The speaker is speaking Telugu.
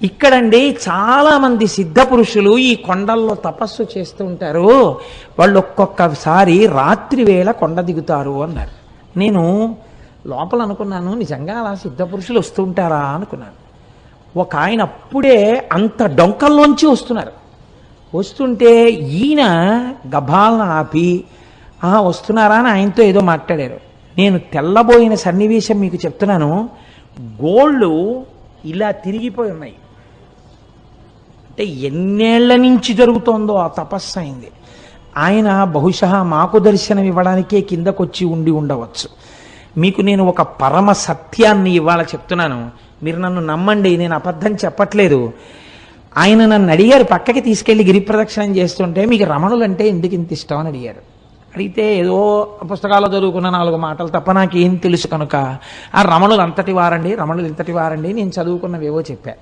ఇక్కడండి చాలామంది సిద్ధ పురుషులు ఈ కొండల్లో తపస్సు చేస్తూ ఉంటారు. వాళ్ళు ఒక్కొక్కసారి రాత్రి వేళ కొండ దిగుతారు అన్నారు. నేను లోపల అనుకున్నాను, నిజంగా అలా సిద్ధ పురుషులు వస్తూ ఉంటారా అనుకున్నాను. ఒక ఆయన అప్పుడే అంత డొంకల్లోంచి వస్తున్నారు. వస్తుంటే ఈయన గభాలను ఆపి వస్తున్నారా అని ఆయనతో ఏదో మాట్లాడారు. నేను తెల్లబోయిన సన్నివేశం మీకు చెప్తున్నాను. గోళ్ళు ఇలా తిరిగిపోయి ఉన్నాయి. అంటే ఎన్నేళ్ల నుంచి జరుగుతోందో ఆ తపస్సు అయింది. ఆయన బహుశా మాకు దర్శనం ఇవ్వడానికే కిందకొచ్చి ఉండి ఉండవచ్చు. మీకు నేను ఒక పరమ సత్యాన్ని ఇవాళ చెప్తున్నాను, మీరు నన్ను నమ్మండి, నేను అబద్ధం చెప్పట్లేదు. ఆయన నన్ను అడిగారు, పక్కకి తీసుకెళ్లి గిరి ప్రదక్షిణం చేస్తుంటే మీకు రమణులు అంటే ఎందుకు ఇంత ఇష్టం అని అడిగారు. అడిగితే ఏదో పుస్తకాల్లో చదువుకున్న 4 మాటలు తప్ప నాకేం తెలుసు కనుక ఆ రమణులు అంతటి వారండి, రమణులు ఇంతటి వారండి, నేను చదువుకున్నవేవో చెప్పా.